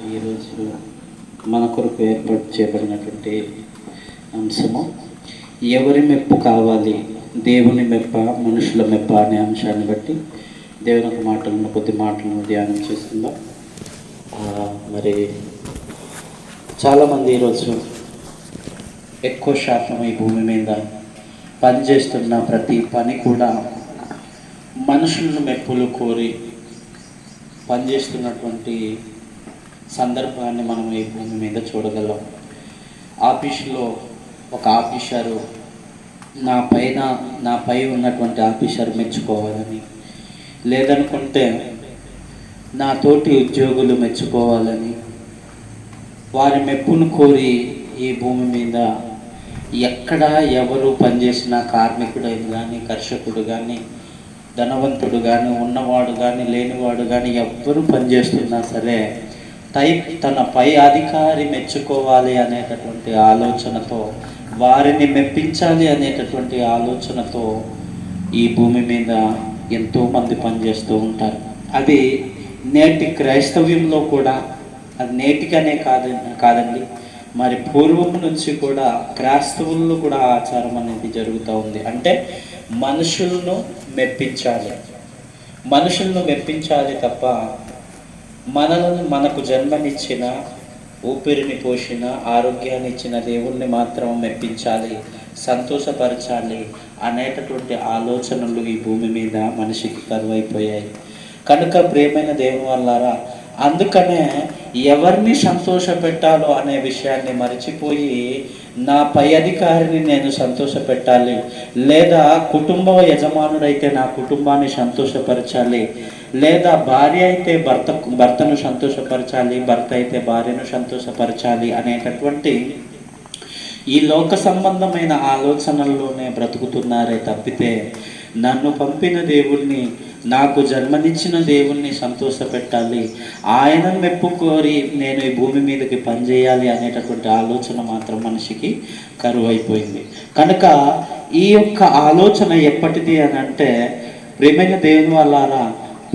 ఈరోజు మన కొరకు ఏర్పాటు చేయబడినటువంటి అంశము ఎవరి మెప్పు కావాలి, దేవుని మెప్ప మనుషుల మెప్ప అనే అంశాన్ని బట్టి దేవుని మాటలను కొద్ది మాటలను ధ్యానం చేస్తుందా. మరి చాలామంది ఈరోజు ఎక్కువ శాతం ఈ భూమి మీద పనిచేస్తున్న ప్రతి పని కూడా మనుషులను మెప్పులు కోరి పనిచేస్తున్నటువంటి సందర్భాన్ని మనం ఈ భూమి మీద చూడగలం. ఆఫీసులో ఒక ఆఫీసరు నాపై ఉన్నటువంటి ఆఫీసర్ మెచ్చుకోవాలని, లేదనుకుంటే నా తోటి ఉద్యోగులు మెచ్చుకోవాలని, వారి మెప్పును కోరి ఈ భూమి మీద ఎక్కడ ఎవరు పనిచేసిన కార్మికుడు కానీ, కర్షకుడు కానీ, ధనవంతుడు కానీ, ఉన్నవాడు కానీ, లేనివాడు కానీ ఎవ్వరు పనిచేస్తున్నా సరే తన పై అధికారి మెచ్చుకోవాలి అనేటటువంటి ఆలోచనతో, వారిని మెప్పించాలి అనేటటువంటి ఆలోచనతో ఈ భూమి మీద ఎంతోమంది పనిచేస్తూ ఉంటారు. అది నేటి క్రైస్తవ్యంలో కూడా, అది నేటికనే కాదండి, మరి పూర్వం నుంచి కూడా క్రైస్తవుల్లో కూడా ఆచారం అనేది జరుగుతూ ఉంది. అంటే మనుషులను మెప్పించాలి తప్ప మనకు జన్మనిచ్చిన, ఊపిరిని పోసిన, ఆరోగ్యాన్ని ఇచ్చిన దేవుణ్ణి మాత్రం మెప్పించాలి, సంతోషపరచాలి అనేటటువంటి ఆలోచనలు ఈ భూమి మీద మనిషికి కరువైపోయాయి. కనుక ప్రియమైన దేవుని వల్లారా, అందుకనే ఎవరిని సంతోష పెట్టాలో అనే విషయాన్ని మర్చిపోయి నా పై అధికారిని నేను సంతోష పెట్టాలి, లేదా కుటుంబ యజమానుడైతే నా కుటుంబాన్ని సంతోషపరచాలి, లేదా భార్య అయితే భర్తను సంతోషపరచాలి, భర్త అయితే భార్యను సంతోషపరచాలి అనేటటువంటి ఈ లోక సంబంధమైన ఆలోచనల్లోనే బ్రతుకుతున్నారే తప్పితే నన్ను పంపిన దేవుణ్ణి, నాకు జన్మనిచ్చిన దేవుణ్ణి సంతోషపెట్టాలి, ఆయన మెప్పు కోరి నేను ఈ భూమి మీదకి పనిచేయాలి అనేటటువంటి ఆలోచన మాత్రం మనిషికి కరువైపోయింది. కనుక ఈ యొక్క ఆలోచన ఎప్పటిది అని అంటే, ప్రియమైన దేవుని వల్లారా,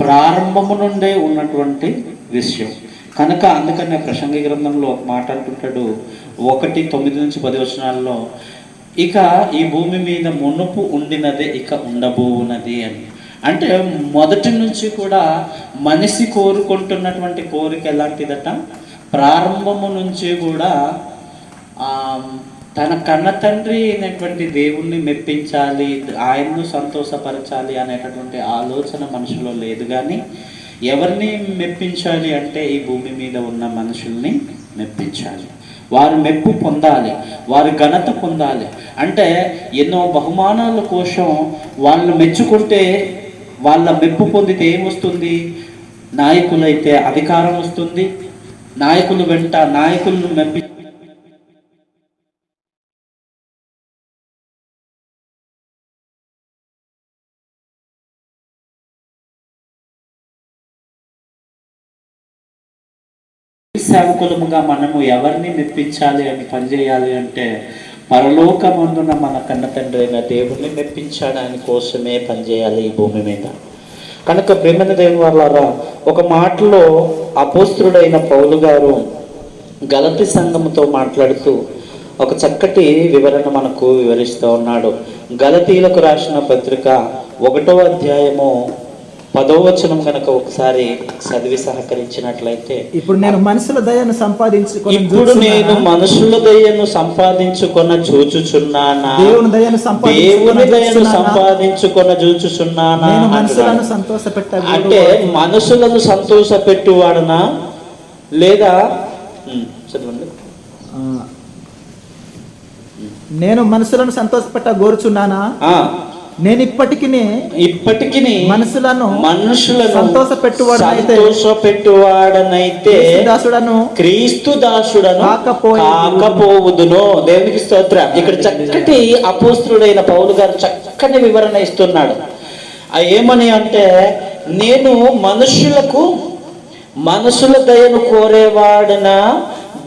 ప్రారంభము నుండే ఉన్నటువంటి విషయం. కనుక అందుకనే ప్రసంగి గ్రంథంలో ఒక మాట అంటుంటాడు, 1:9-10 ఇక ఈ భూమి మీద మునుపు ఉండినదే ఇక ఉండబోవునది అని. అంటే మొదటి నుంచి కూడా మనిషి కోరుకుంటున్నటువంటి కోరిక ఎలాంటిదట, ప్రారంభము నుంచి కూడా తన కన్న తండ్రి అయినటువంటి దేవుణ్ణి మెప్పించాలి, ఆయన్ను సంతోషపరచాలి అనేటటువంటి ఆలోచన మనుషులో లేదు. కానీ ఎవరిని మెప్పించాలి అంటే ఈ భూమి మీద ఉన్న మనుషుల్ని మెప్పించాలి, వారు మెప్పు పొందాలి, వారి ఘనత పొందాలి. అంటే ఎన్నో బహుమానాల కోసం వాళ్ళు మెచ్చుకుంటే, వాళ్ళ మెప్పు పొందితే ఏమొస్తుంది? నాయకులైతే అధికారం వస్తుంది, నాయకులు వెంట నాయకులను మెప్పి సేవకులముగా మనము ఎవరిని మెప్పించాలి అని పనిచేయాలి అంటే పరలోకమందున మన కన్న తండ్రి అయిన దేవుణ్ణి మెప్పించడానికి కోసమే పనిచేయాలి ఈ భూమి మీద. కనుక ప్రేమైన దేవుని వల్లారా, ఒక మాటలో అపోస్తలుడైన పౌలు గారు గలతీ సంఘముతో మాట్లాడుతూ ఒక చక్కటి వివరణ మనకు వివరిస్తూ ఉన్నాడు. గలతీలకు రాసిన పత్రిక 1వ అధ్యాయము 10వ వచనం కనుక ఒకసారి చదివి సహకరించినట్లయితే, ఇప్పుడు నేను మనుషుల దయను సంపాదించుకొని చూచుచున్నానా, దేవుని దయను సంపాదించుకొన చూచుచున్నానా, మనుషులను సంతోషపెట్టాలి. అంటే మనుషులను సంతోషపెట్టువాడనా, లేదా చదవండి, నేను మనుషులను సంతోషపెట్ట గోరుచున్నానా, నేను ఇప్పటికి మనుషులను సంతోషపెట్టువాడనైతే క్రీస్తు దాసుడను కాకపోవుదును. దేవునికి స్తోత్రం. ఇక్కడ చక్కటి అపోస్తలుడైన పౌలు గారు చక్కని వివరణ ఇస్తున్నాడు. ఏమని అంటే, నేను మనుషుల దయను కోరేవాడనా,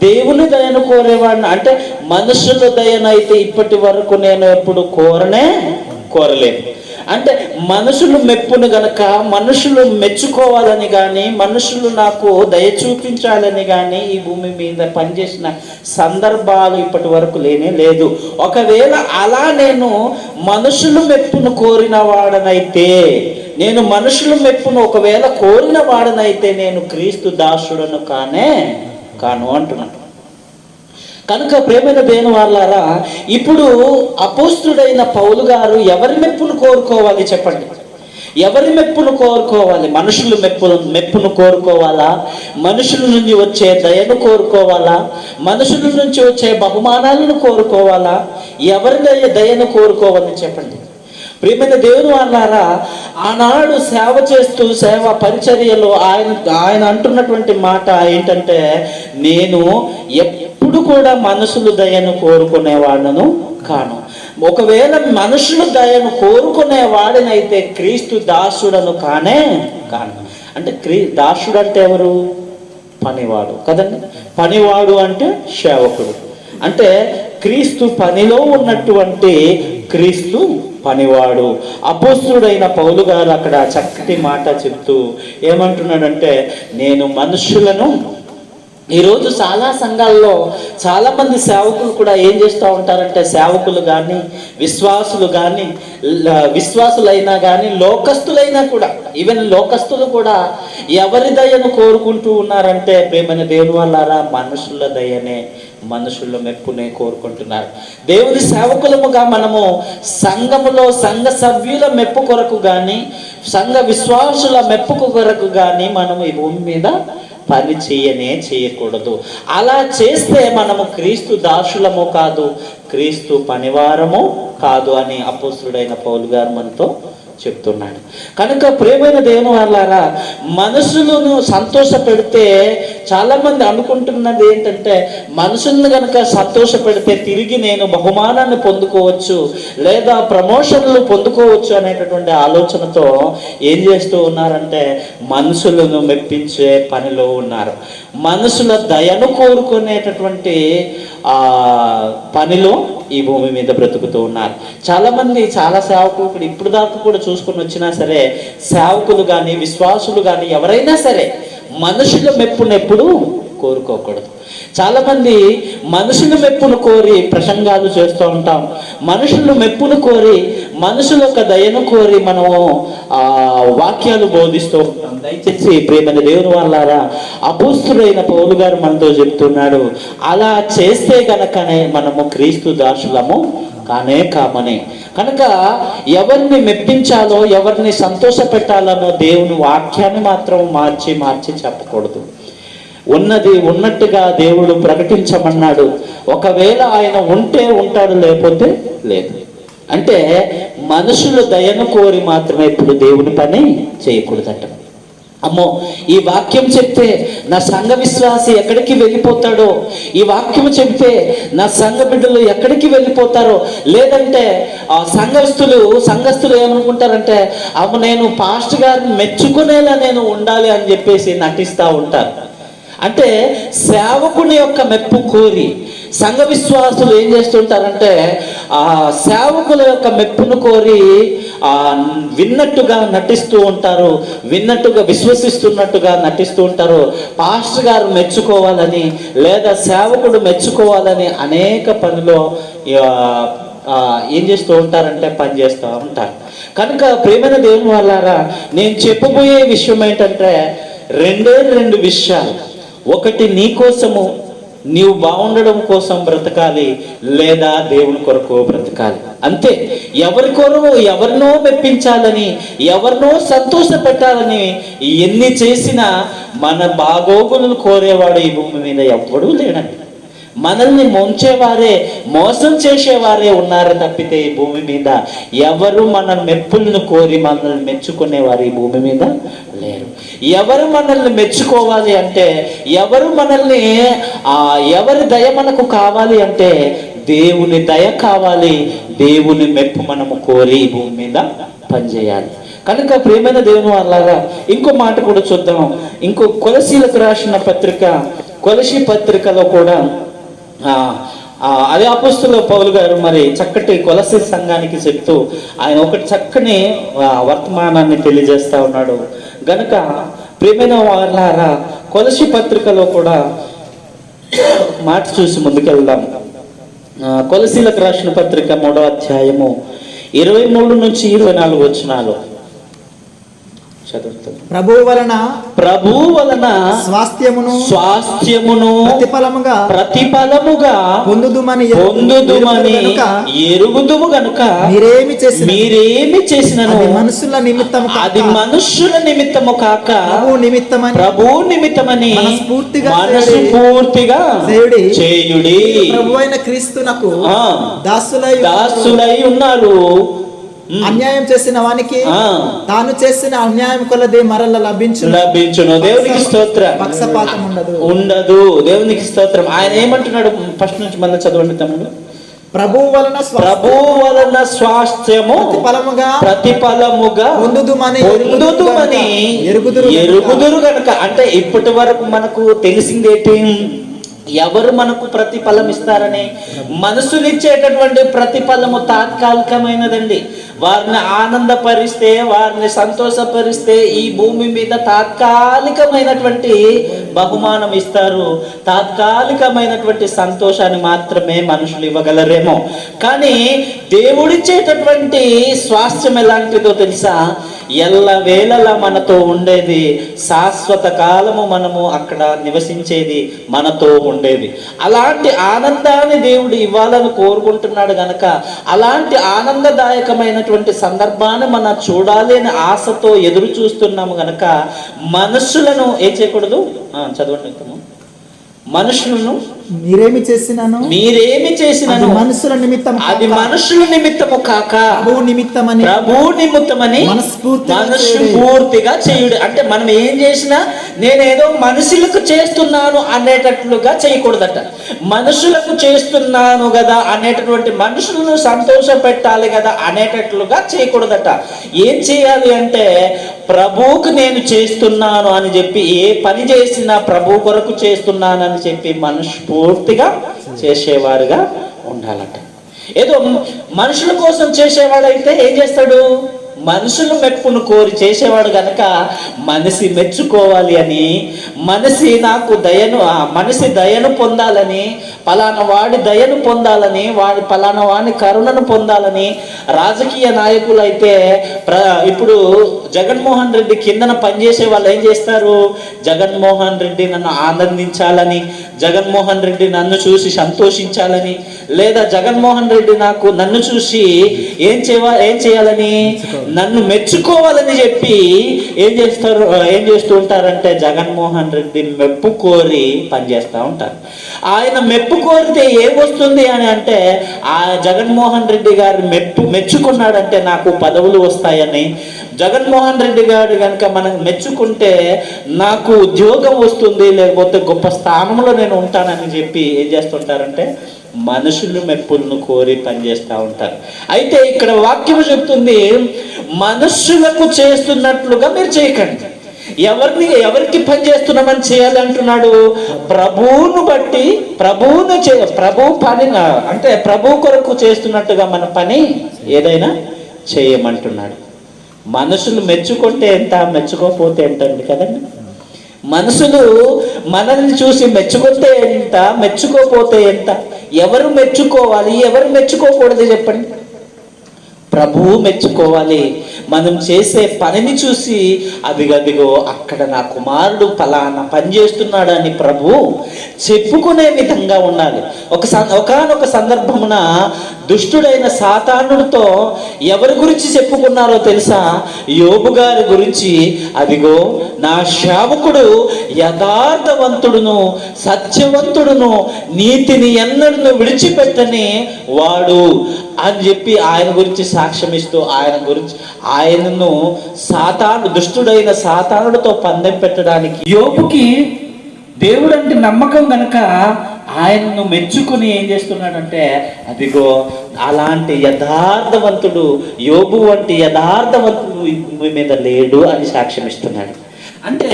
దేవుని దయను కోరేవాడిని. అంటే మనుషుల దయనైతే ఇప్పటి వరకు నేను ఎప్పుడు కోరలేదు. అంటే మనుషులు మెప్పును గనక, మనుషులు మెచ్చుకోవాలని కానీ, మనుషులు నాకు దయ చూపించాలని కానీ ఈ భూమి మీద పనిచేసిన సందర్భాలు ఇప్పటి వరకు లేనే లేదు. ఒకవేళ అలా నేను మనుషులు మెప్పును కోరిన వాడనైతే, నేను మనుషుల మెప్పును ఒకవేళ కోరిన వాడనైతే నేను క్రీస్తు దాసుడను కాను అంటున్నాను. కనుక ప్రేమైన దేవుని వాళ్ళారా, ఇప్పుడు అపోస్తుడైన పౌలు గారు ఎవరి మెప్పును కోరుకోవాలి చెప్పండి? ఎవరి మెప్పును కోరుకోవాలి? మనుషుల మెప్పును కోరుకోవాలా? మనుషుల నుంచి వచ్చే దయను కోరుకోవాలా? మనుషుల నుంచి వచ్చే బహుమానాలను కోరుకోవాలా? ఎవరి దయను కోరుకోవాలని చెప్పండి. ప్రియమైన దేవుని వాళ్ళారా, ఆనాడు సేవ చేస్తూ సేవ పరిచర్యలో ఆయన అంటున్నటువంటి మాట ఏంటంటే, నేను ఎప్పుడు కూడా మనుషులు దయను కోరుకునేవాడను కాను. ఒకవేళ మనుషులు దయను కోరుకునేవాడినైతే క్రీస్తు దాసుడను కాను. అంటే దాసుడు అంటే ఎవరు? పనివాడు కదండి. పనివాడు అంటే సేవకుడు. అంటే క్రీస్తు పనిలో ఉన్నటువంటి క్రీస్తు పనివాడు. అపోస్తుడైన పౌలు గారు అక్కడ చక్కటి మాట చెప్తూ ఏమంటున్నాడంటే, నేను మనుషులను, ఈరోజు చాలా సంఘాల్లో చాలామంది సేవకులు కూడా ఏం చేస్తూ ఉంటారంటే, సేవకులు కానీ విశ్వాసులు కానీ విశ్వాసులైనా కానీ లోకస్తులైనా కూడా, ఈవెన్ లోకస్తులు కూడా ఎవరి దయను కోరుకుంటూ ఉన్నారంటే, ప్రేమైన దేవుని వాళ్ళారా, మనుషుల దయనే, మనుషుల మెప్పునే కోరుకుంటున్నారు. దేవుని సేవకులముగా మనము సంఘములో సంఘ సభ్యుల మెప్పు కొరకు కానీ, సంఘ విశ్వాసుల మెప్పు కొరకు కానీ మనము ఈ భూమి మీద పని చేయకూడదు. అలా చేస్తే మనము క్రీస్తు దాసులము కాదు, క్రీస్తు పనివారము కాదు అని అపోస్తుడైన పౌలు గారు మనతో చెప్తున్నాడు. కనుక ప్రియమైన దేవుని వాళ్ళారా, మనుషులను సంతోష పెడితే, చాలా మంది అనుకుంటున్నది ఏంటంటే, మనుషులను కనుక సంతోష పెడితే తిరిగి నేను బహుమానాన్ని పొందుకోవచ్చు లేదా ప్రమోషన్లు పొందుకోవచ్చు అనేటటువంటి ఆలోచనతో ఏం చేస్తూ ఉన్నారంటే, మనుషులను మెప్పించే పనిలో ఉన్నారు. మనుషుల దయను కోరుకునేటటువంటి పనిలో ఈ భూమి మీద బ్రతుకుతూ ఉన్నారు. చాలామంది, చాలా సేవకులు ఇప్పుడు దాకా కూడా చూసుకొని వచ్చినా సరే, సేవకులు కానీ విశ్వాసులు కానీ ఎవరైనా సరే మనుషుల మెప్పును ఎప్పుడు కోరుకోకూడదు. చాలామంది మనుషుల మెప్పును కోరి ప్రసంగాలు చేస్తూ ఉంటాం. మనుషుల మెప్పును కోరి, మనుషుల యొక్క దయను కోరి మనము వాక్యాలు బోధిస్తూ ఉంటాం. దయచేసి ప్రియమైన దేవుని వాళ్ళారా, అపోస్తుడైన పౌలు గారు మనతో చెప్తున్నాడు, అలా చేస్తే గనకనే మనము క్రీస్తు దాసులము కామని. కనుక ఎవరిని మెప్పించాలో, ఎవరిని సంతోష పెట్టాలనో దేవుని వాక్యాన్ని మాత్రం మార్చి చెప్పకూడదు. ఉన్నది ఉన్నట్టుగా దేవుడు ప్రకటించమన్నాడు. ఒకవేళ ఆయన ఉంటే ఉంటాడు, లేకపోతే లేదు. అంటే మనుషులు దయను కోరి మాత్రమే ఇప్పుడు దేవుని పని చేయకూడదట. అమ్మో, ఈ వాక్యం చెప్తే నా సంఘ విశ్వాసి ఎక్కడికి వెళ్ళిపోతాడో, ఈ వాక్యం చెప్తే నా సంఘ బిడ్డలు ఎక్కడికి వెళ్ళిపోతారో, లేదంటే ఆ సంఘస్థులు ఏమనుకుంటారంటే, అమ్మ నేను పాస్టర్ గారిని మెచ్చుకునేలా నేను ఉండాలి అని చెప్పేసి నటిస్తూ ఉంటారు. అంటే సేవకుని యొక్క మెప్పు కోరి సంఘ విశ్వాసులు ఏం చేస్తుంటారంటే, ఆ సేవకుల యొక్క మెప్పును కోరి విన్నట్టుగా నటిస్తూ ఉంటారు, విన్నట్టుగా విశ్వసిస్తున్నట్టుగా నటిస్తూ ఉంటారు. పాస్టర్ గారు మెచ్చుకోవాలని లేదా సేవకుడు మెచ్చుకోవాలని అనేక పనిలో ఏం చేస్తూ ఉంటారంటే పని చేస్తూ ఉంటారు. కనుక ప్రియమైన దేవుని వాళ్ళారా, నేను చెప్పబోయే విషయం ఏంటంటే రెండు విషయాలు. ఒకటి, నీ కోసము నీవు బాగుండడం కోసం బ్రతకాలి, లేదా దేవుని కొరకు బ్రతకాలి. అంతే. ఎవరి కొరకు ఎవరినో మెప్పించాలని, ఎవరినో సంతోష పెట్టాలని ఎన్ని చేసినా మన బాగోగులను కోరేవాడు ఈ భూమి మీద ఎవ్వడూ లేడండి. మనల్ని ముంచేవారే, మోసం చేసేవారే ఉన్నారు తప్పితే ఈ భూమి మీద ఎవరు మన మెప్పులను కోరి మనల్ని మెచ్చుకునేవారు ఈ భూమి మీద లేరు. ఎవరు మనల్ని మెచ్చుకోవాలి అంటే, ఎవరు మనల్ని ఎవరి దయ మనకు కావాలి అంటే దేవుని దయ కావాలి, దేవుని మెప్పు మనము కోరి ఈ భూమి మీద పనిచేయాలి. కనుక ప్రియమైన దేవుని వాళ్ళగా ఇంకో మాట కూడా చూద్దాం. కొలసీలకు రాసిన పత్రిక, కొలసీ పత్రికలో కూడా అదే అపోస్తలుడైన పౌలు గారు మరి చక్కటి కొలస్సీ సంఘానికి చెప్తూ ఆయన ఒకటి చక్కని వర్తమానాన్ని తెలియజేస్తా ఉన్నాడు. గనుక ప్రియమైన వారలారా, కొలస్సీ పత్రికలో కూడా మాట చూసి ముందుకెళ్దాం. కొలస్సీలకు రాసిన పత్రిక 3వ అధ్యాయము 23 నుంచి 24 వచనాలు చదువుతాం. ప్రభువు వలన స్వాస్థ్యమును ప్రతిఫలముగా పొందుదుమని ఎరుగుదుము గనుక మీరేమి చేసినను అది మనుష్యుల నిమిత్తము కాక ప్రభువు నిమిత్తమని మనస్ఫూర్తిగా చేయుడి. ప్రభువైన క్రీస్తునకు దాసులై ఉన్నారు. అన్యాయం చేసిన వానికి తాను చేసిన అన్యాయం కొలది మరల లభించును. దేవునికి స్తోత్రం. పక్షపాతం ఉండదు. దేవునికి స్తోత్రం. ఆయన ఏమంటున్నాడు? ఫస్ట్ నుంచి మళ్ళీ చదవండి తమ్ముడు. ప్రభువు వలన స్వాస్థ్యము ప్రతిఫలముగా పొందుదుమని ఎరుగుదురు గనుక. అంటే ఇప్పటి వరకు మనకు తెలిసిందేంటి? ఎవరు మనకు ప్రతిఫలం ఇస్తారని? మనసునిచ్చేటటువంటి ప్రతిఫలము తాత్కాలికమైనదండి. వారిని ఆనందపరిస్తే, వారిని సంతోషపరిస్తే ఈ భూమి మీద తాత్కాలికమైనటువంటి బహుమానం ఇస్తారు. తాత్కాలికమైనటువంటి సంతోషాన్ని మాత్రమే మనుషులు ఇవ్వగలరేమో. కానీ దేవుడిచ్చేటటువంటి స్వాస్థ్యం ఎలాంటిదో తెలుసా? ఎల్లవేళలా మనతో ఉండేది, శాశ్వత కాలము మనము అక్కడ నివసించేది, మనతో ఉండేది. అలాంటి ఆనందాన్ని దేవుడు ఇవ్వాలని కోరుకుంటున్నాడు గనక అలాంటి ఆనందదాయకమైనటువంటి సందర్భాన్ని మనం చూడాలి అని ఆశతో ఎదురు చూస్తున్నాము గనక మనుషులను ఏం చేయకూడదు? చదవండి. మనుషులను మీరేమి చేసినాను మనుషుల నిమిత్తం అది మనుషుల నిమిత్తము కాక ప్రభువు నిమిత్తమని మనస్ఫూర్తిగా చేయుడు. అంటే మనం ఏం చేసినా నేనేదో మనుషులకు చేస్తున్నాను అనేటట్లుగా చేయకూడదట. మనుషులకు చేస్తున్నాను కదా అనేటటువంటి, మనుషులను సంతోష పెట్టాలి కదా అనేటట్లుగా చేయకూడదట. ఏం చేయాలి అంటే ప్రభువుకు నేను చేస్తున్నాను అని చెప్పి, ఏ పని చేసినా ప్రభు కొరకు చేస్తున్నానని చెప్పి మనస్ఫూర్తిగా చేసేవారుగా ఉండాలట. ఏదో మనుషుల కోసం చేసేవాడైతే ఏం చేస్తాడు? మనుషులు మెప్పును కోరి చేసేవాడు గనక మనిషి మెచ్చుకోవాలి అని, మనిషి దయను పొందాలని, పలానా వాడి దయను పొందాలని, పలానా వాడి కరుణను పొందాలని రాజకీయ నాయకులు అయితే ఇప్పుడు జగన్మోహన్ రెడ్డి కిందన పనిచేసే వాళ్ళు ఏం చేస్తారు? జగన్మోహన్ రెడ్డి నన్ను ఆనందించాలని, జగన్మోహన్ రెడ్డి నన్ను చూసి సంతోషించాలని, లేదా జగన్మోహన్ రెడ్డి నన్ను చూసి ఏం చేయాలని, నన్ను మెచ్చుకోవాలని చెప్పి ఏం చేస్తూ ఉంటారంటే జగన్మోహన్ రెడ్డి మెప్పు కోరి పనిచేస్తూ ఉంటారు. ఆయన మెప్పు కోరితే ఏమొస్తుంది అని అంటే, ఆ జగన్మోహన్ రెడ్డి గారు మెచ్చుకున్నాడంటే నాకు పదవులు వస్తాయని, జగన్మోహన్ రెడ్డి గారు కనుక మనం మెచ్చుకుంటే నాకు ఉద్యోగం వస్తుంది, లేకపోతే గొప్ప స్థానంలో నేను ఉంటానని చెప్పి ఏం చేస్తుంటారంటే మనుషులు మెప్పులను కోరి పనిచేస్తూ ఉంటారు. అయితే ఇక్కడ వాక్యం చెప్తుంది, మనుషులకు చేస్తున్నట్లుగా మీరు చేయకండి. ఎవరికి పని చేస్తున్నామని చేయాలి అంటున్నాడు? ప్రభువును బట్టి, ప్రభు పని అంటే ప్రభు కొరకు చేస్తున్నట్టుగా మన పని ఏదైనా చేయమంటున్నాడు. మనుషులు మెచ్చుకుంటే ఎంత, మెచ్చుకోకపోతే ఎంతండి కదండి. మనుషులు మనల్ని చూసి మెచ్చుకుంటే ఎంత, మెచ్చుకోపోతే ఎంత? ఎవరు మెచ్చుకోవాలి, ఎవరు మెచ్చుకోకూడదు చెప్పండి? ప్రభువు మెచ్చుకోవాలి. మనం చేసే పనిని చూసి అదిగో అక్కడ నా కుమారుడు ఫలానా పని చేస్తున్నాడు అని ప్రభు చెప్పుకునే విధంగా ఉండాలి. ఒకానొక సందర్భమున దుష్టుడైన సాతానుడితో ఎవరి గురించి చెప్పుకున్నారో తెలుసా? యోబు గారి గురించి. అదిగో నా సేవకుడు యథార్థవంతుడును సత్యవంతుడును నీతిని ఎన్నడూ విడిచిపెట్టని వాడు అని చెప్పి ఆయన గురించి సాక్ష్యం ఇస్తూ ఆయనను దుష్టుడైన సాతానుడితో పందెం పెట్టడానికి యోబుకి దేవుడు అంటే నమ్మకం గనక ఆయనను మెచ్చుకుని ఏం చేస్తున్నాడంటే అదిగో అలాంటి యథార్థవంతుడు, యోబు వంటి యథార్థవంతుడు ఈ భూమి మీద లేడు అని సాక్ష్యం ఇస్తున్నాడు. అంటే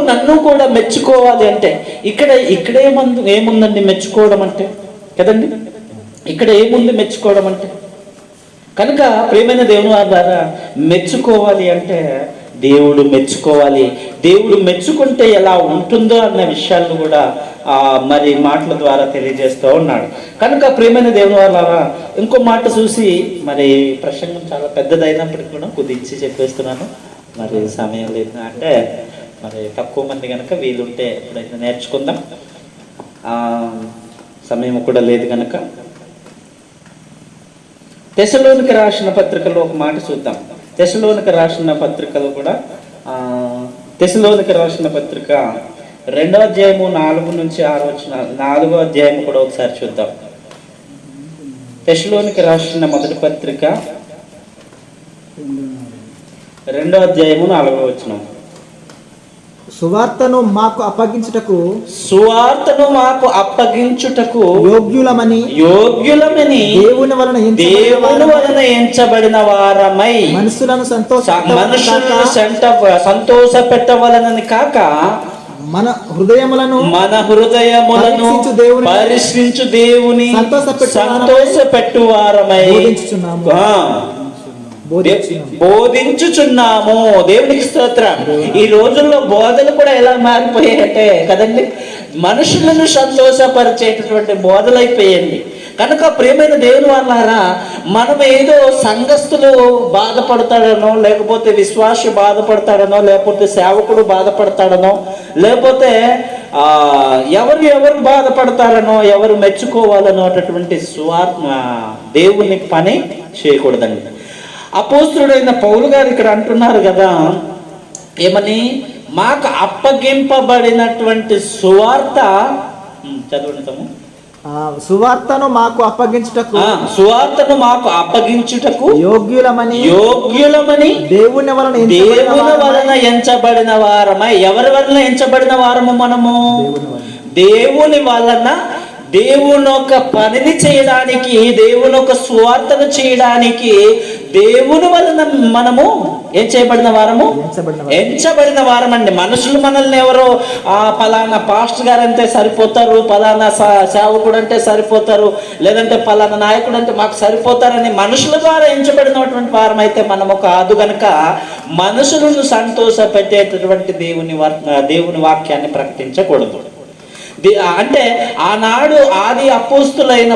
నన్ను కూడా మెచ్చుకోవాలి అంటే ఇక్కడ ఏముందండి మెచ్చుకోవడం అంటే? కదండి. ఇక్కడ ఏముంది మెచ్చుకోవడం అంటే? కనుక ప్రియమైన దేవుని వారి ద్వారా మెచ్చుకోవాలి అంటే దేవుడు మెచ్చుకోవాలి. దేవుడు మెచ్చుకుంటే ఎలా ఉంటుందో అన్న విషయాలను కూడా మరి మాటల ద్వారా తెలియజేస్తూ ఉన్నాడు. కనుక ప్రియమైన దేవుని వారి ద్వారా ఇంకో మాట చూసి, మరి ప్రసంగం చాలా పెద్దదైనప్పటికీ కూడా కుదించి చెప్పేస్తున్నాను. మరి సమయం లేదు అంటే మరి తక్కువ మంది కనుక వీలుంటే ఎప్పుడైతే నేర్చుకుందాం. సమయం కూడా లేదు కనుక తెస్సలోనికి రాసిన పత్రికలో ఒక మాట చూద్దాం. తెస్సలోనికి రాసిన పత్రికలో కూడా తెస్సలోనికి రాసిన పత్రిక 2వ అధ్యాయము 4 నుంచి 6 వచనాలు, 4వ అధ్యాయము కూడా ఒకసారి చూద్దాం. తెస్సలోనికి రాసిన మొదటి పత్రిక 2వ అధ్యాయము 4వ వచనం. సువార్తను మాకు అప్పగించుటకు యోగ్యులమని దేవుని వలన ఎంచబడిన వారమై మనుషులను సంతోష పెట్టవలనని కాక మన హృదయములను పరీక్షించు దేవుని సంతోష పెట్టువారమై బోధించుచున్నాము. దేవునికి స్తోత్రం. ఈ రోజుల్లో బోధలు కూడా ఎలా మారిపోయాయంటే కదండి, మనుషులను సంతోషపరిచేటటువంటి బోధలు అయిపోయాయండి. కనుక ప్రియమైన దేవుని వాళ్ళారా, మనం ఏదో సంఘస్థులు బాధపడతాడనో, లేకపోతే విశ్వాసి బాధపడతాడనో, లేకపోతే సేవకుడు బాధపడతాడనో, లేకపోతే ఎవరు బాధపడతారనో, ఎవరు మెచ్చుకోవాలనో అటువంటి దేవుని పని చేయకూడదండి. అపోస్తుడైన పౌలు గారు ఇక్కడ అంటున్నారు కదా, ఏమని? మాకు అప్పగింపబడినటువంటి సువార్త, చదవండి. సువార్తను మాకు అప్పగించుటకు యోగ్యులమని దేవుని వలన ఎంచబడిన వారమై. ఎవరి వలన ఎంచబడిన వారము మనము? దేవుని వలన. దేవుని ఒక పనిని చేయడానికి, దేవుని ఒక సువార్తను చేయడానికి దేవుని వలన మనము ఏం చేయబడిన వారము? ఎంచబడిన వారం అండి. మనుషులు మనల్ని ఎవరో పలానా పాస్టర్ గారు అంటే సరిపోతారు, పలానా సేవకుడు అంటే సరిపోతారు, లేదంటే పలానా నాయకుడు అంటే మాకు సరిపోతారని మనుషుల ద్వారా ఎంచబడినటువంటి వారం అయితే మనము కాదు. కనుక మనుషులను సంతోష పెట్టేటటువంటి దేవుని వాక్యాన్ని ప్రకటించకూడదు. అంటే ఆనాడు ఆది అపోస్తులైన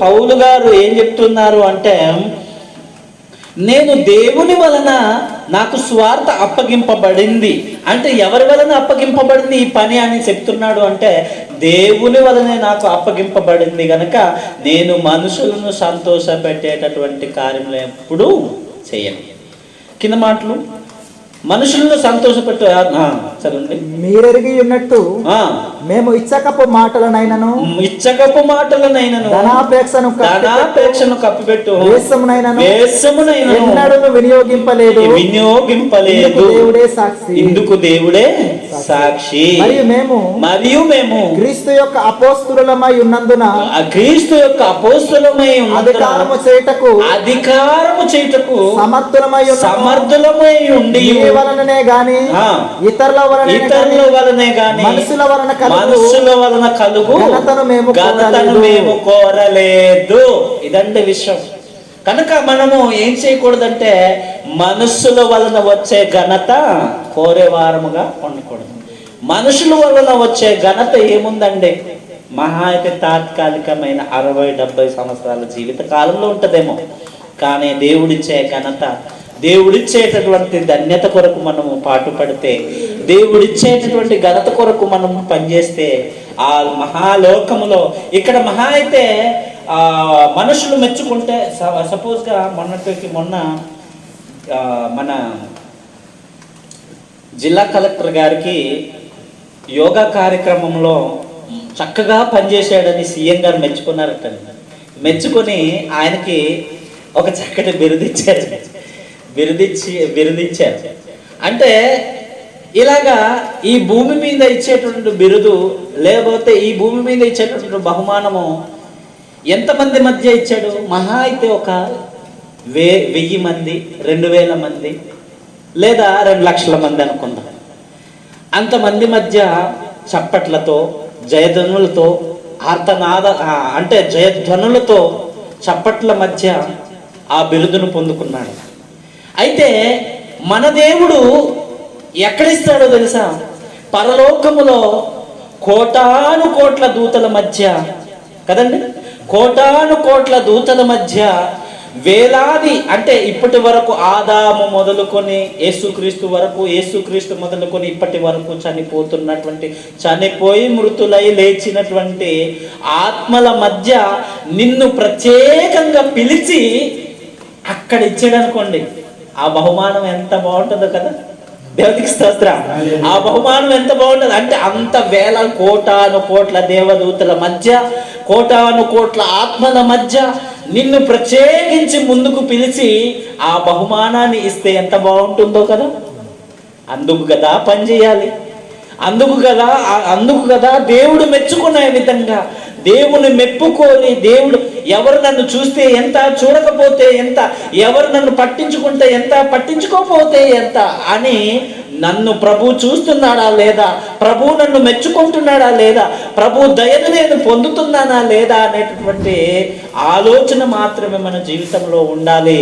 పౌలు గారు ఏం చెప్తున్నారు అంటే, నేను దేవుని వలన నాకు స్వార్థ అప్పగింపబడింది అంటే ఎవరి వలన అప్పగింపబడింది ఈ పని అని చెప్తున్నాడు అంటే, దేవుని వలనే నాకు అప్పగింపబడింది కనుక నేను మనుషులను సంతోష పెట్టేటటువంటి కార్యములు ఎప్పుడూ చేయను. కింద మాటలు, మనుషులను సంతోషపెట్టు. చదవండి. మీరెరిగి ఉన్నట్టు మేము ఇచ్చకపు మాటలనైనను ధనాపేక్షను కప్పిపెట్టు వినియోగింపలేదు. ఇందుకు దేవుడే సాక్షి. మరియు మేము క్రీస్తు యొక్క అపోస్తులమై ఉన్నందున అధికారము చేయుటకు సమర్థులమై ఉండి వలననే గాని ఇతరుల వలనే గాని మనుషుల వలన కలుగు ఘనతను మేము కోరలేదు. ఇదంటే విషయం. కనుక మనము ఏం చేయకూడదంటే మనుషుల వలన వచ్చే ఘనత కోరేవారముగా ఉండకూడదు. మనుషుల వలన వచ్చే ఘనత ఏముందండి? మహా అయితే తాత్కాలికమైన 60-70 సంవత్సరాల జీవిత కాలంలో ఉంటదేమో. కానీ దేవుడిచ్చే ఘనత, దేవుడిచ్చేటటువంటి ధన్యత కొరకు మనము పాటుపడితే, దేవుడిచ్చేటటువంటి ఘనత కొరకు మనము పనిచేస్తే ఆ మహాలోకములో, ఇక్కడ మహా అయితే మనుషులు మెచ్చుకుంటే, సపోజ్గా మొన్న మన జిల్లా కలెక్టర్ గారికి యోగా కార్యక్రమంలో చక్కగా పనిచేశాడని సీఎం గారు మెచ్చుకున్నారట. మెచ్చుకొని ఆయనకి ఒక చక్కటి బిరుదిచ్చారు. అంటే ఇలాగా ఈ భూమి మీద ఇచ్చేటువంటి బిరుదు, లేకపోతే ఈ భూమి మీద ఇచ్చేటటువంటి బహుమానము ఎంతమంది మధ్య ఇచ్చాడు? మహా అయితే ఒక 1000 మంది, 2000 మంది, లేదా 2 లక్షల మంది అనుకుందాం. అంతమంది మధ్య చప్పట్లతో, జయధ్వనులతో ఆర్తనాద అంటే జయధ్వనులతో చప్పట్ల మధ్య ఆ బిరుదును పొందుకున్నాడు. అయితే మన దేవుడు ఎక్కడిస్తాడో తెలుసా? పరలోకములో కోటాను కోట్ల దూతల మధ్య కదండి, కోటాను కోట్ల దూతల మధ్య వేలాది, అంటే ఇప్పటి వరకు ఆదాము మొదలుకొని యేసుక్రీస్తు వరకు, యేసుక్రీస్తు మొదలుకొని ఇప్పటి వరకు చనిపోతున్నటువంటి, చనిపోయి మృతులై లేచినటువంటి ఆత్మల మధ్య నిన్ను ప్రత్యేకంగా పిలిచి అక్కడ ఇచ్చాడు అనుకోండి, ఆ బహుమానం ఎంత బాగుంటుందో కదా. దేవునికి స్తోత్రం. ఆ బహుమానం ఎంత బాగుంటుంది అంటే, అంత వేల కోటాను కోట్ల దేవదూతల మధ్య, కోటాను కోట్ల ఆత్మల మధ్య నిన్ను ప్రత్యేకించి ముందుకు పిలిచి ఆ బహుమానాన్ని ఇస్తే ఎంత బాగుంటుందో కదా. అందుకు కదా పని చేయాలి, అందుకు కదా దేవుడు మెచ్చుకునే విధంగా, దేవుని మెప్పుకొని, దేవుడు ఎవరు నన్ను చూస్తే ఎంత, చూడకపోతే ఎంత, ఎవరు నన్ను పట్టించుకుంటే ఎంత, పట్టించుకోకపోతే ఎంత అని నన్ను ప్రభు చూస్తున్నాడా లేదా, ప్రభు నన్ను మెచ్చుకుంటున్నాడా లేదా, ప్రభు దయను నేను పొందుతున్నానా లేదా అనేటటువంటి ఆలోచన మాత్రమే మన జీవితంలో ఉండాలి.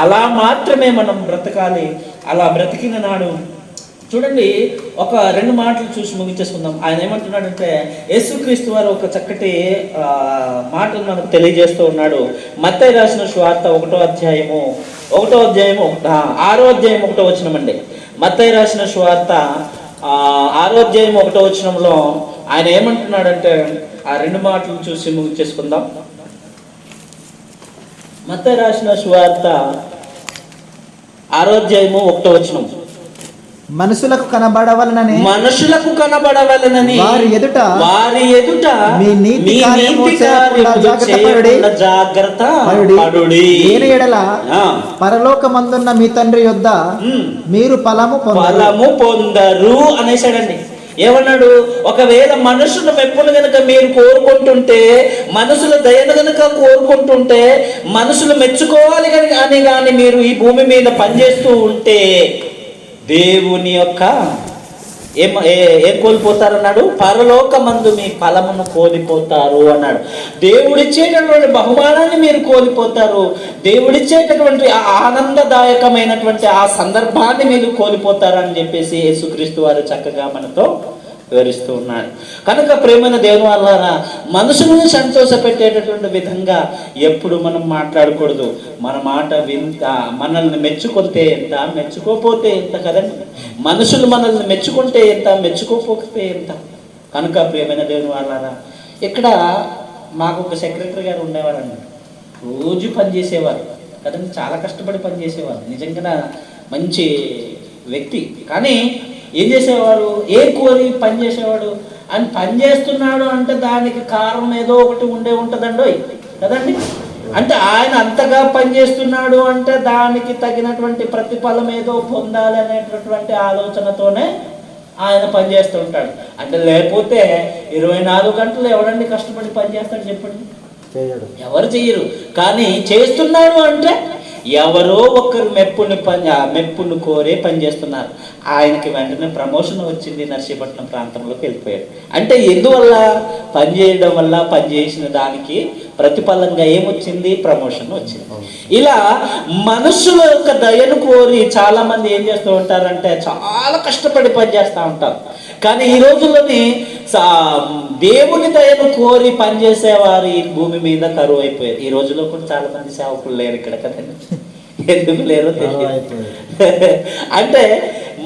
అలా మాత్రమే మనం బ్రతకాలి. అలా బ్రతికిన నాడు చూడండి, ఒక 2 మాటలు చూసి ముగించేసుకుందాం. ఆయన ఏమంటున్నాడంటే, యేసుక్రీస్తు వారు ఒక చక్కటి మాటలు మనకు తెలియజేస్తూ ఉన్నాడు. మత్తయి రాసిన సువార్త 1వ అధ్యాయము 6వ అధ్యాయం 1వ వచనం అండి. మత్తయి రాసిన సువార్త 6వ అధ్యాయం 1వ వచనంలో ఆయన ఏమంటున్నాడంటే, ఆ 2 మాటలు చూసి ముగించేసుకుందాం. మత్తయి రాసిన సువార్త 6వ అధ్యాయము 1వ వచనం. మనుషులకు కనబడవలనని వారి ఎదుట మీ నీతి కార్యములు చేయకుండా జాగ్రత్త పడుడి. దేని ఎడల పరలోకమందున్న మీ తండ్రి యొద్ద మీరు ఫలము పొందరు అనేసాడండి. ఏమన్నాడు? ఒకవేళ మనుషుల మెప్పును గనుక మీరు కోరుకుంటుంటే, మనుషుల దయను గనుక కోరుకుంటుంటే, మనుషులు మెచ్చుకోవాలి అని కానీ మీరు ఈ భూమి మీద పనిచేస్తూ ఉంటే దేవుని యొక్క ఏం కోల్పోతారన్నాడు? పరలోకమందు మీ ఫలమును కోల్పోతారు అన్నాడు. దేవుడిచ్చేటటువంటి బహుమానాన్ని మీరు కోల్పోతారు. దేవుడిచ్చేటటువంటి ఆ ఆనందదాయకమైనటువంటి ఆ సందర్భాన్ని మీరు కోల్పోతారు అని చెప్పేసి యేసుక్రీస్తు వారు చక్కగా మనతో వివరిస్తూ ఉన్నాడు. కనుక ప్రేమైన దేవుని వల్ల మనుషులను సంతోష పెట్టేటటువంటి విధంగా ఎప్పుడు మనం మాట్లాడకూడదు. మన మాట మనల్ని మెచ్చుకుంటే ఎంత, మెచ్చుకోపోతే ఎంత కదండి. మనుషులు మనల్ని మెచ్చుకుంటే ఎంత, మెచ్చుకోకపోతే ఎంత. కనుక ప్రేమైన దేవుని వాళ్ళ ఇక్కడ మాకు ఒక సెక్రటరీ గారు ఉండేవారండి. రోజు పనిచేసేవారు కదండి, చాలా కష్టపడి పనిచేసేవారు. నిజంగా మంచి వ్యక్తి. కానీ ఏం చేసేవాడు? ఏ కోరి పని చేసేవాడు అని పని చేస్తున్నాడు అంటే దానికి కారణం ఏదో ఒకటి ఉంటుందండో కదండి. అంటే ఆయన అంతగా పనిచేస్తున్నాడు అంటే దానికి తగినటువంటి ప్రతిఫలం ఏదో పొందాలి అనేటటువంటి ఆలోచనతోనే ఆయన పనిచేస్తూ ఉంటాడు. అంటే లేకపోతే 24 గంటలు ఎవడండి కష్టపడి పనిచేస్తాడు చెప్పండి? ఎవరు చెయ్యరు. కానీ చేస్తున్నాడు అంటే ఎవరో ఒకరు మెప్పును కోరే పనిచేస్తున్నారు. ఆయనకి వెంటనే ప్రమోషన్ వచ్చింది, నర్సీపట్నం ప్రాంతంలోకి వెళ్ళిపోయాడు. అంటే ఎందువల్ల? పనిచేయడం వల్ల, పనిచేసిన దానికి ప్రతిఫలంగా ఏమొచ్చింది? ప్రమోషన్ వచ్చింది. ఇలా మనుషుల యొక్క దయను కోరి చాలా మంది ఏం చేస్తూ ఉంటారంటే చాలా కష్టపడి పనిచేస్తూ ఉంటారు. కానీ ఈ రోజుల్లోని దేవుని దయను కోరి పనిచేసేవారు ఈ భూమి మీద కరువు అయిపోయారు. ఈ రోజుల్లో కూడా చాలా మంది సేవకులు లేరు ఇక్కడ కదండి. ఎందుకు లేరో తెలియదు. అంటే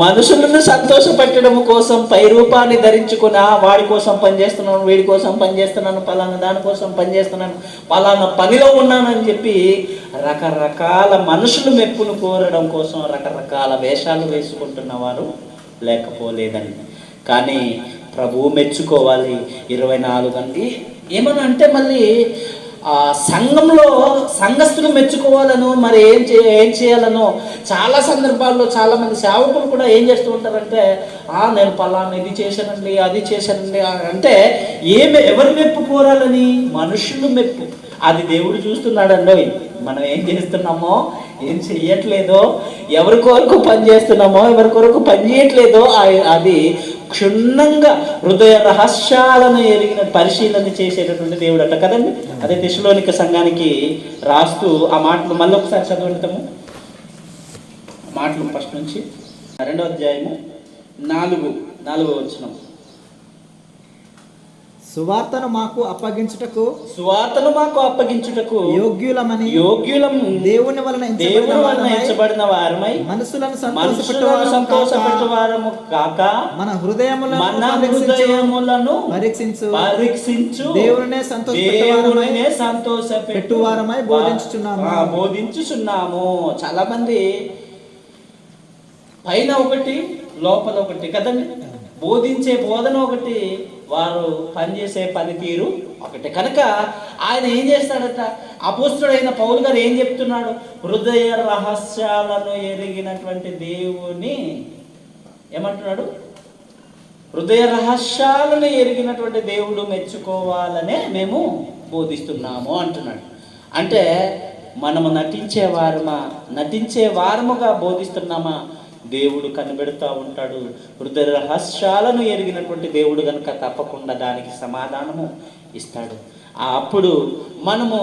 మనుషులను సంతోషపెట్టడం కోసం పై రూపాన్ని ధరించుకుని వాడి కోసం పనిచేస్తున్నాను, వీడి కోసం పనిచేస్తున్నాను, పలానా దానికోసం పనిచేస్తున్నాను, పలానా పనిలో ఉన్నానని చెప్పి రకరకాల మనుషులు మెప్పును కోరడం కోసం రకరకాల వేషాలు వేసుకుంటున్న వారు లేకపోలేదండి. కానీ ప్రభువు మెచ్చుకోవాలి 24 గంటలు. ఏమన్నా అంటే మళ్ళీ సంఘంలో సంఘస్థులు మెచ్చుకోవాలను మరి ఏం చేయాలనో చాలా సందర్భాల్లో చాలామంది సేవకులు కూడా ఏం చేస్తూ ఉంటారంటే నేను పలానా ఇది చేశానండి, అది చేశానండి అంటే ఎవరి మెప్పు కోరాలని? మనుషులు మెప్పు. అది దేవుడు చూస్తున్నాడండో. మనం ఏం చేస్తున్నామో, ఏం చెయ్యట్లేదో, ఎవరి కొరకు పని చేస్తున్నామో, ఎవరి కొరకు పని చేయట్లేదో అది క్షుణ్ణంగా హృదయ రహస్యాలను ఎరిగిన పరిశీలన చేసేటటువంటి దేవుడు అట కదండి. అదే తెస్సలోనిక సంఘానికి రాస్తూ ఆ మాటలు మళ్ళీ ఒకసారి చదవంటాము. మాటలు ఫస్ట్ నుంచి 2వ అధ్యాయము 4వ వచనం. సువార్తను మాకు అప్పగించుటకు యోగ్యులం దేవుని వలన ఎంచబడిన వారమై మనసులను సంతోషపెట్టు వారము కాక మన హృదయములను పరీక్షించు దేవునినే సంతోషపెట్టు వారమై బోధించుచున్నాము. చాలా మంది పైన ఒకటి లోపల ఒకటి కదండి. బోధించే బోధన ఒకటి, వారు పనిచేసే పనితీరు ఒకటి. కనుక ఆయన ఏం చేస్తాడట, అపోస్తుడైన పౌలు గారు ఏం చెప్తున్నాడు, హృదయ రహస్యాలను ఎరిగినటువంటి దేవుని ఏమంటున్నాడు, హృదయ రహస్యాలను ఎరిగినటువంటి దేవుడు మెచ్చుకోవాలనే మేము బోధిస్తున్నాము అంటున్నాడు. అంటే మనము నటించే వారముగా బోధిస్తున్నామా, దేవుడు కనిపెడుతూ ఉంటాడు. హృదయ రహస్యాలను ఎరిగినటువంటి దేవుడు కనుక తప్పకుండా దానికి సమాధానము ఇస్తాడు. అప్పుడు మనము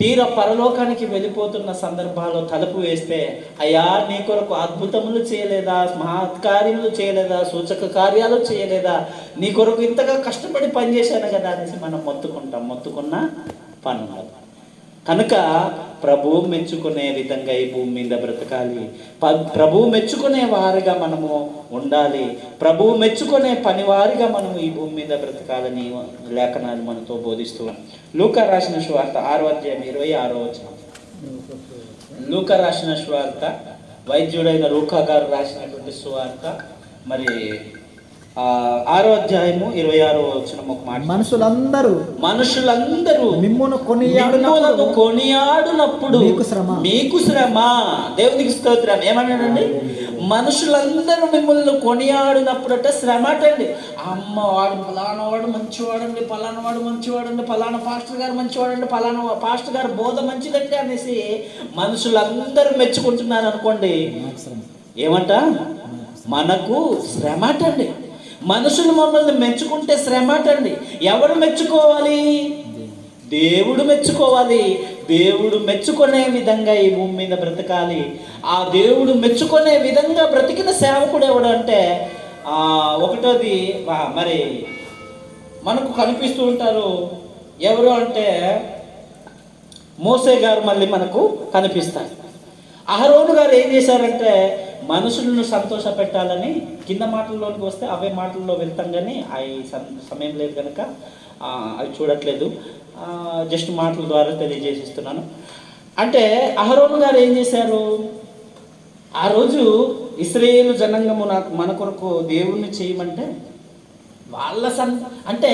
తీర పరలోకానికి వెళ్ళిపోతున్న సందర్భాల్లో తలుపు వేస్తే, అయ్యా నీ కొరకు అద్భుతములు చేయలేదా, మహత్కార్యములు చేయలేదా, సూచక కార్యాలు చేయలేదా, నీ కొరకు ఇంతగా కష్టపడి పనిచేశాను కదా అనేసి మనం మొత్తుకున్న పని ఉన్నది. కనుక ప్రభువు మెచ్చుకునే విధంగా ఈ భూమి మీద బ్రతకాలి. ప్రభువు మెచ్చుకునే వారిగా మనము ఉండాలి. ప్రభువు మెచ్చుకునే పనివారిగా మనము ఈ భూమి మీద బ్రతకాలని లేఖనాలు మనతో బోధిస్తున్నాం. లూకా రాసిన సువార్త 6వ అధ్యాయం 26వ వచనం. లూకా రాసిన సువార్త, వైద్యుడైన లూకా గారు రాసినటువంటి సువార్త, మరి 6వ అధ్యాయము 26వ వచనం ఒక మాట. మనుషులందరూ మిమ్మును కొనియాడునప్పుడు మీకు శ్రమ. దేవునికి స్తోత్రం. ఏమన్నాడండి, మనుషులందరూ మిమ్మల్ని కొనియాడినప్పుడు అంటే శ్రమ అటండి. అమ్మ వాడు ఫలానా వాడు మంచివాడండి, ఫలానా వాడు మంచివాడండి, ఫలానా పాస్టర్ గారు మంచివాడండి, ఫలానా పాస్టర్ గారు బోధ మంచిదండి అనేసి మనుషులందరూ మెచ్చుకుంటున్నారు అనుకోండి, ఏమంట, మనకు శ్రమ అటండి. మనుషులు మమ్మల్ని మెచ్చుకుంటే శ్రమ అటండి. ఎవరు మెచ్చుకోవాలి? దేవుడు మెచ్చుకోవాలి. దేవుడు మెచ్చుకునే విధంగా ఈ భూమి మీద బ్రతకాలి. ఆ దేవుడు మెచ్చుకునే విధంగా బ్రతికిన సేవకుడు ఎవడు అంటే, ఒకటోది మరి మనకు కనిపిస్తూ ఉంటారు. ఎవరు అంటే మోసే గారు మళ్ళీ మనకు కనిపిస్తారు. అహరోను గారు ఏం చేశారంటే, మనుషులను సంతోష పెట్టాలని, కింద మాటల్లోనికి వస్తే అవే మాటల్లో వెళ్తాం కానీ అవి సమయం లేదు కనుక అవి చూడట్లేదు, జస్ట్ మాటల ద్వారా తెలియజేసిస్తున్నాను. అంటే అహరోను గారు ఏం చేశారు, ఆ రోజు ఇశ్రాయేలు జనాంగము మన కొరకు దేవుణ్ణి చేయమంటే వాళ్ళ అంటే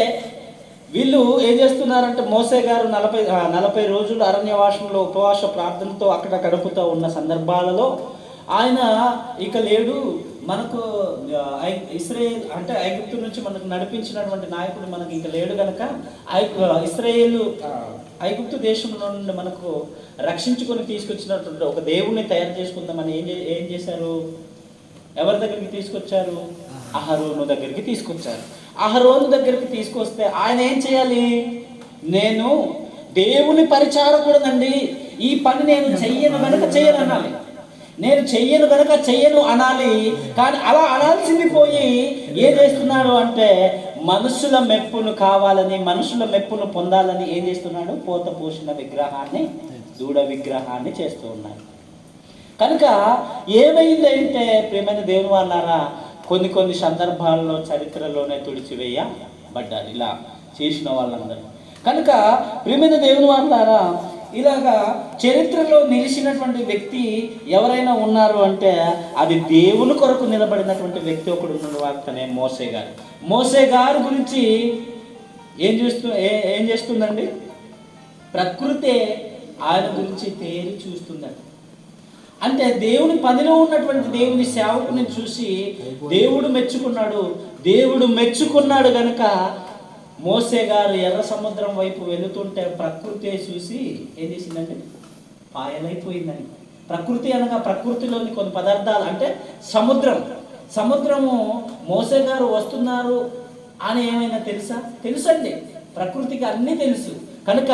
వీళ్ళు ఏం చేస్తున్నారంటే, మోసే గారు 40 రోజులు అరణ్యవాసంలో ఉపవాస ప్రార్థనతో అక్కడ గడుపుతూ ఉన్న సందర్భాలలో ఆయన ఇక లేడు, మనకు ఇశ్రాయేల్ అంటే ఐగుప్తు నుంచి మనకు నడిపించినటువంటి నాయకుడు మనకి ఇక లేడు కనుక ఇశ్రాయేలు ఐగుప్తు దేశంలో నుండి మనకు రక్షించుకొని తీసుకొచ్చినటువంటి ఒక దేవుణ్ణి తయారు చేసుకుందామని ఏం చేశారు, ఎవరి దగ్గరికి తీసుకొచ్చారు, అహరోను దగ్గరికి తీసుకొచ్చారు. అహరోను దగ్గరికి తీసుకొస్తే ఆయన ఏం చేయాలి, నేను దేవుని పరిచారకుడనండి, ఈ పని నేను చెయ్యను కనుక చెయ్యను అనాలి, నేను చెయ్యను కనుక చెయ్యను అనాలి. కానీ అలా అనాల్సింది పోయి ఏం చేస్తున్నాడు అంటే, మనుషుల మెప్పును కావాలని, మనుషుల మెప్పును పొందాలని ఏం చేస్తున్నాడు, పోత పోసిన విగ్రహాన్ని, దూడ విగ్రహాన్ని చేస్తూ ఉన్నాడు. కనుక ఏమైందంటే ప్రియమైన దేవుని వాళ్ళారా, కొన్ని సందర్భాల్లో చరిత్రలోనే తుడిచివేయబడ్డారు ఇలా చేసిన వాళ్ళందరూ. కనుక ప్రియమైన దేవుని వాళ్ళారా, ఇలాగా చరిత్రలో నిలిచినటువంటి వ్యక్తి ఎవరైనా ఉన్నారు అంటే అది దేవుని కొరకు నిలబడినటువంటి వ్యక్తి ఒకడు ఉన్న వార్తనే మోసే గారు. మోసే గారి గురించి ఏం చేస్తుందండి, ప్రకృతే ఆయన గురించి తేరి చూస్తుందండి. అంటే దేవుని పనిలో ఉన్నటువంటి దేవుని సేవకుని చూసి దేవుడు మెచ్చుకున్నాడు కనుక మోసే గారు ఎర్ర సముద్రం వైపు వెళుతుంటే ప్రకృతి చూసి ఏం చేసిందండి, పాయలైపోయిందని. ప్రకృతి అనగా ప్రకృతిలోని కొన్ని పదార్థాలు అంటే సముద్రం, సముద్రము మోసే గారు వస్తున్నారు అని ఏమైనా తెలుసండి. ప్రకృతికి అన్నీ తెలుసు కనుక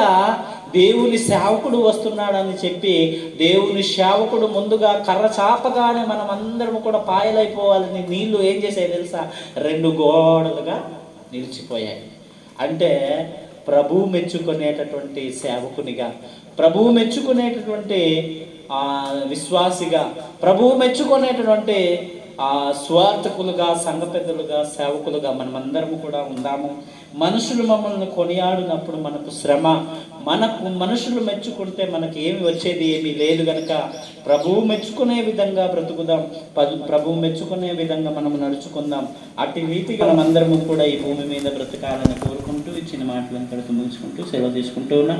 దేవుని సేవకుడు వస్తున్నాడని చెప్పి దేవుని సేవకుడు ముందుగా కర్ర చాపగానే మనం అందరం కూడా పాయలైపోవాలని నీళ్లు ఏం చేసాయి తెలుసా? 2 గోడలుగా నిలిచిపోయాయి. అంటే ప్రభువు మెచ్చుకునేటటువంటి సేవకునిగా, ప్రభువు మెచ్చుకునేటటువంటి విశ్వాసిగా, ప్రభువు మెచ్చుకునేటటువంటి స్వార్థకులుగా, సంఘ పెద్దలుగా, సేవకులుగా మనమందరము కూడా ఉందాము. మనుషులు మమ్మల్ని కొనియాడినప్పుడు మనకు శ్రమ, మనుషులు మెచ్చుకుంటే మనకి ఏమి వచ్చేది ఏమీ లేదు కనుక ప్రభువు మెచ్చుకునే విధంగా బ్రతుకుదాం, ప్రభువు మెచ్చుకునే విధంగా మనం నడుచుకుందాం. అట్టి రీతిగా మనమందరము కూడా ఈ భూమి మీద బ్రతకాలని కోరుకుంటూ ఇచ్చిన మాటలను కడుతూ ముగించుకుంటూ సెలవు తీసుకుంటూ ఉన్నాం.